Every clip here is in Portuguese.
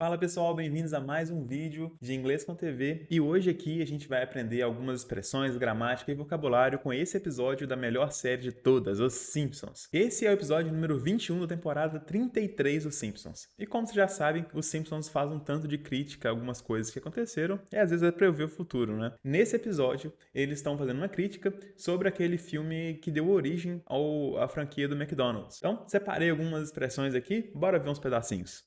Fala pessoal, bem-vindos a mais um vídeo de Inglês com TV e hoje aqui a gente vai aprender algumas expressões, gramática e vocabulário com esse episódio da melhor série de todas, Os Simpsons. Esse é o episódio número 21 da temporada 33 dos Simpsons. E como vocês já sabem, os Simpsons fazem um tanto de crítica a algumas coisas que aconteceram e às vezes é prever o futuro, né? Nesse episódio, eles estão fazendo uma crítica sobre aquele filme que deu origem à franquia do McDonald's. Então, separei algumas expressões aqui, bora ver uns pedacinhos.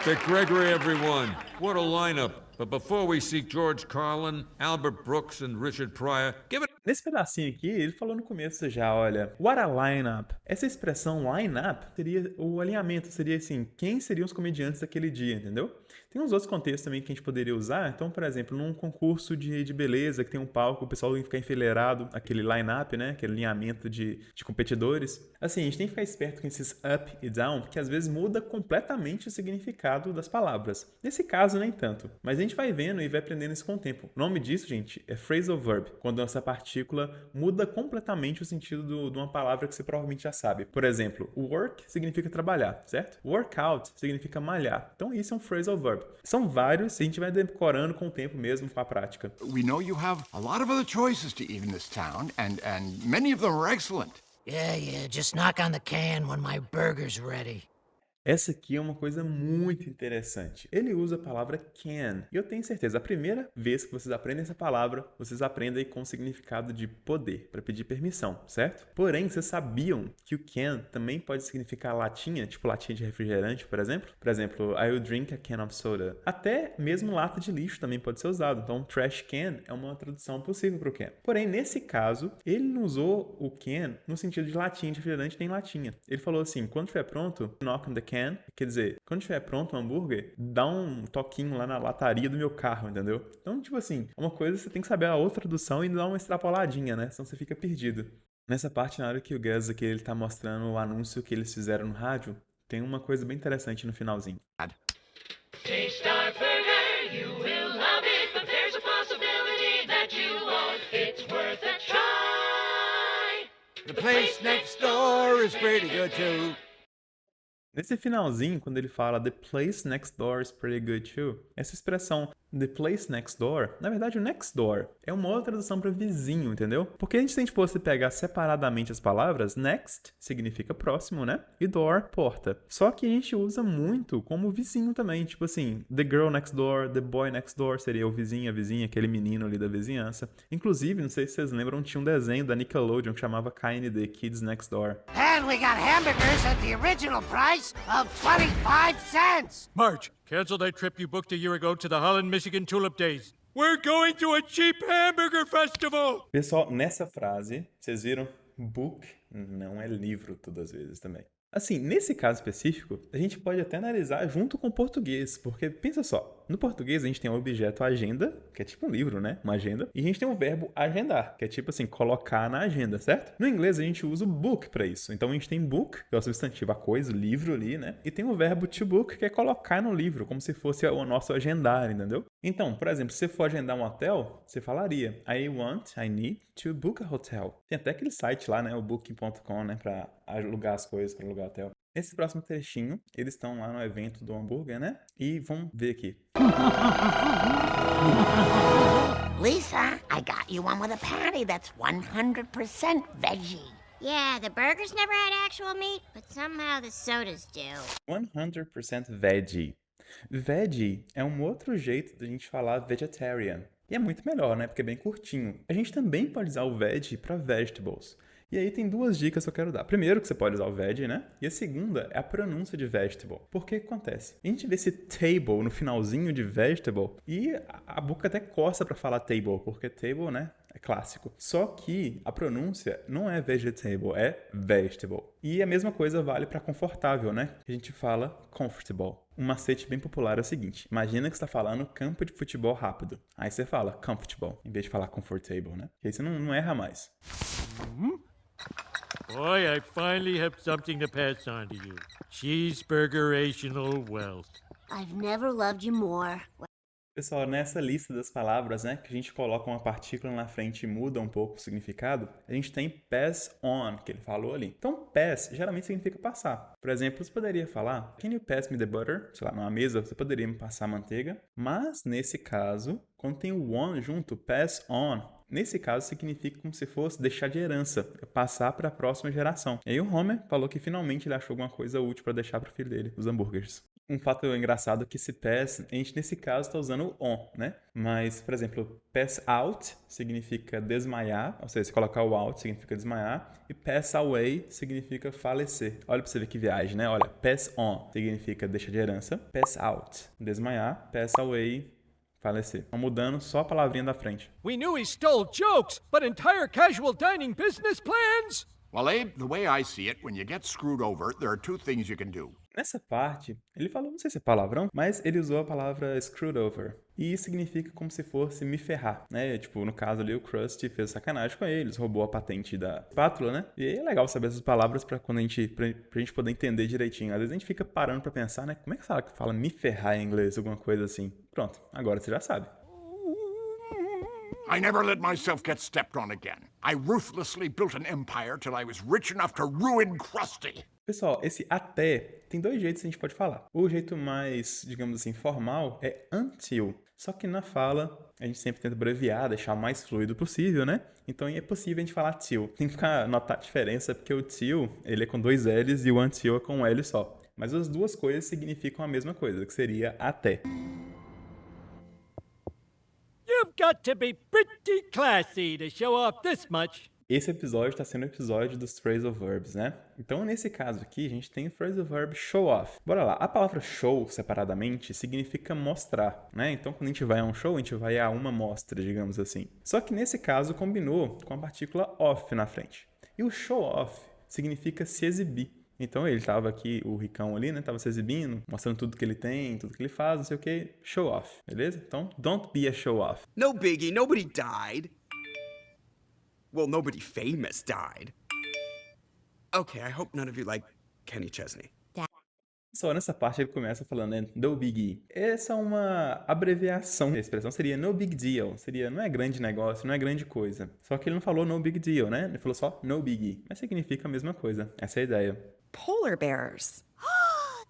Dick Gregory, everyone. What a lineup. But before we seek George Carlin, Albert Brooks, and Richard Pryor, give it. Nesse pedacinho aqui, ele falou no começo já, olha, what a lineup. Essa expressão lineup seria o alinhamento, seria assim, quem seriam os comediantes daquele dia, entendeu? Tem uns outros contextos também que a gente poderia usar. Então, por exemplo, num concurso de beleza que tem um palco, o pessoal tem que ficar enfileirado, aquele line-up, né? Aquele alinhamento de competidores. Assim, a gente tem que ficar esperto com esses up e down, porque às vezes muda completamente o significado das palavras. Nesse caso, nem tanto. Mas a gente vai vendo e vai aprendendo isso com o tempo. O nome disso, gente, é phrasal verb, quando essa partícula muda completamente o sentido de uma palavra que você provavelmente já sabe. Por exemplo, work significa trabalhar, certo? Workout significa malhar. Então isso é um phrasal verb. São vários e a gente vai decorando com o tempo mesmo, com a prática. We know you have a lot of other choices to eat in this town, and many of them are excellent. Yeah, just knock on the can when my burger's ready. Essa aqui é uma coisa muito interessante. Ele usa a palavra can. E eu tenho certeza, a primeira vez que vocês aprendem essa palavra, vocês aprendem com o significado de poder, para pedir permissão, certo? Porém, vocês sabiam que o can também pode significar latinha, tipo latinha de refrigerante, por exemplo? Por exemplo, I'll drink a can of soda. Até mesmo lata de lixo também pode ser usado. Então, trash can é uma tradução possível para o can. Porém, nesse caso, ele não usou o can no sentido de latinha de refrigerante nem latinha. Ele falou assim, quando estiver pronto, knock on the can. Quer dizer, quando estiver pronto o hambúrguer, dá um toquinho lá na lataria do meu carro, entendeu? Então, tipo assim, uma coisa você tem que saber a outra tradução e dar uma extrapoladinha, né? Senão você fica perdido. Nessa parte, na hora que o Gus aqui, ele tá mostrando o anúncio que eles fizeram no rádio, tem uma coisa bem interessante no finalzinho. Taste our burger, you will love it, but there's a possibility that you won't. It's worth a try. The place next door is pretty good too. Nesse finalzinho, quando ele fala The place next door is pretty good too, essa expressão The place next door, na verdade o next door é uma outra tradução para vizinho, entendeu? Porque a gente fosse pegar separadamente as palavras, next significa próximo, né? E door, porta. Só que a gente usa muito como vizinho também, tipo assim, the girl next door, the boy next door seria o vizinho, a vizinha, aquele menino ali da vizinhança. Inclusive, não sei se vocês lembram, tinha um desenho da Nickelodeon que chamava KND, Kids Next Door. And we got hamburgers at the original price of 25 cents. Marge, cancel that trip you booked a year ago to the Holland, Michigan Tulip Days. We're going to a cheap hamburger festival! Pessoal, nessa frase, vocês viram? Book não é livro todas as vezes também. Assim, nesse caso específico, a gente pode até analisar junto com o português, porque pensa só, no português a gente tem o objeto agenda, que é tipo um livro, né? Uma agenda, e a gente tem o verbo agendar, que é tipo assim, colocar na agenda, certo? No inglês a gente usa o book para isso. Então a gente tem book, que é o substantivo, a coisa, o livro ali, né? E tem o verbo to book, que é colocar no livro, como se fosse o nosso agendar, entendeu? Então, por exemplo, se você for agendar um hotel, você falaria I need to book a hotel. Tem até aquele site lá, né? O booking.com, né? Pra alugar as coisas, pra alugar hotel. Nesse próximo trechinho, eles estão lá no evento do hambúrguer, né? E vamos ver aqui. Lisa, I got you one with a patty that's 100% veggie. Yeah, the burgers never had actual meat, but somehow the sodas do. 100% veggie. Veggie é um outro jeito da gente falar vegetarian. E é muito melhor, né? Porque é bem curtinho. A gente também pode usar o veg para vegetables. E aí tem duas dicas que eu quero dar. Primeiro, que você pode usar o veg, né? E a segunda é a pronúncia de vegetable. Porque o que acontece? A gente vê esse table no finalzinho de vegetable e a boca até coça para falar table, porque table, né? É clássico. Só que a pronúncia não é vegetable, é vegetable. E a mesma coisa vale para confortável, né? A gente fala comfortable. Um macete bem popular é o seguinte. Imagina que você está falando campo de futebol rápido. Aí você fala comfortable, em vez de falar comfortable, né? E aí você não erra mais. Boy, I finally have something to pass on to you. Cheeseburgerational wealth. I've never loved you more. Pessoal, nessa lista das palavras, né, que a gente coloca uma partícula na frente e muda um pouco o significado, a gente tem pass on, que ele falou ali. Então, pass geralmente significa passar. Por exemplo, você poderia falar, can you pass me the butter? Sei lá, numa mesa, você poderia me passar a manteiga. Mas, nesse caso, quando tem o on junto, pass on, nesse caso significa como se fosse deixar de herança, passar para a próxima geração. E aí o Homer falou que finalmente ele achou alguma coisa útil para deixar para o filho dele, os hambúrgueres. Um fato engraçado é que esse pass, a gente nesse caso está usando o on, né? Mas, por exemplo, pass out significa desmaiar, ou seja, se colocar o out significa desmaiar, e pass away significa falecer. Olha para você ver que viagem, né? Olha, pass on significa deixar de herança, pass out, desmaiar, pass away, falecer. Estão mudando só a palavrinha da frente. We knew he stole jokes, but entire casual dining business plans? Well, Abe, the way I see it, when you get screwed over, there are two things you can do. Nessa parte, ele falou, não sei se é palavrão, mas ele usou a palavra screwed over. E isso significa como se fosse me ferrar, né? Tipo, no caso ali, o Krusty fez sacanagem com eles, roubou a patente da espátula, né? E é legal saber essas palavras pra gente poder entender direitinho. Às vezes a gente fica parando pra pensar, né? Como é que fala me ferrar em inglês, alguma coisa assim? Pronto, agora você já sabe. I never let myself get stepped on again. I ruthlessly built an empire till I was rich enough to ruin Krusty. Pessoal, esse até tem dois jeitos que a gente pode falar. O jeito mais, digamos assim, formal é until. Só que na fala, a gente sempre tenta abreviar, deixar o mais fluido possível, né? Então é possível a gente falar till. Tem que notar a diferença, porque o till, ele é com dois L's e o until é com um L só. Mas as duas coisas significam a mesma coisa, que seria até. You've got to be pretty classy to show off this much. Esse episódio está sendo o episódio dos phrasal verbs, né? Então, nesse caso aqui, a gente tem o phrasal verb show off. Bora lá. A palavra show, separadamente, significa mostrar, né? Então, quando a gente vai a um show, a gente vai a uma mostra, digamos assim. Só que, nesse caso, combinou com a partícula off na frente. E o show off significa se exibir. Então, ele estava aqui, o ricão ali, né? Tava se exibindo, mostrando tudo que ele tem, tudo que ele faz, não sei o que. Show off, beleza? Então, don't be a show off. No biggie, nobody died. Well, nobody famous died. Okay, I hope none of you like Kenny Chesney. Só nessa parte ele começa falando, né, no biggie. Essa é uma abreviação. A expressão seria no big deal. Seria, não é grande negócio, não é grande coisa. Só que ele não falou no big deal, né? Ele falou só no biggie. Mas significa a mesma coisa. Essa é a ideia. Polar bears.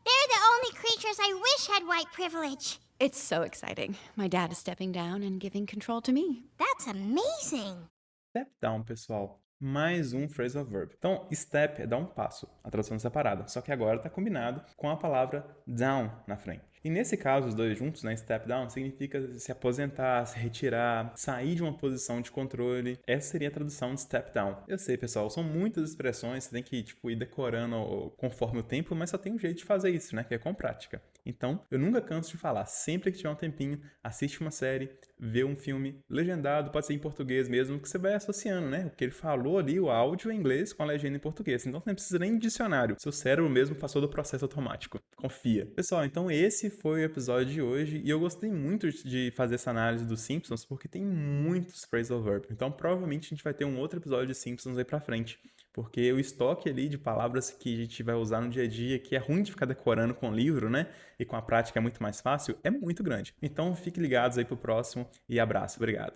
They're the only creatures I wish had white privilege. It's so exciting. My dad is stepping down and giving control to me. That's amazing. Step down, pessoal. Mais um phrasal verb. Então, step é dar um passo, a tradução separada. Só que agora está combinado com a palavra down na frente. E nesse caso, os dois juntos, né, step down, significa se aposentar, se retirar, sair de uma posição de controle. Essa seria a tradução de step down. Eu sei, pessoal, são muitas expressões, você tem que ir decorando conforme o tempo, mas só tem um jeito de fazer isso, né, que é com prática. Então, eu nunca canso de falar, sempre que tiver um tempinho, assiste uma série, vê um filme legendado, pode ser em português mesmo, que você vai associando, né, o que ele falou ali, o áudio em inglês com a legenda em português. Então, você não precisa nem de dicionário. Seu cérebro mesmo passou do processo automático. Confia. Pessoal, então esse foi o episódio de hoje e eu gostei muito de fazer essa análise dos Simpsons porque tem muitos phrasal verbs. Então, provavelmente a gente vai ter um outro episódio de Simpsons aí pra frente. Porque o estoque ali de palavras que a gente vai usar no dia a dia, que é ruim de ficar decorando com o livro, né? E com a prática é muito mais fácil, é muito grande. Então, fiquem ligados aí pro próximo e abraço. Obrigado.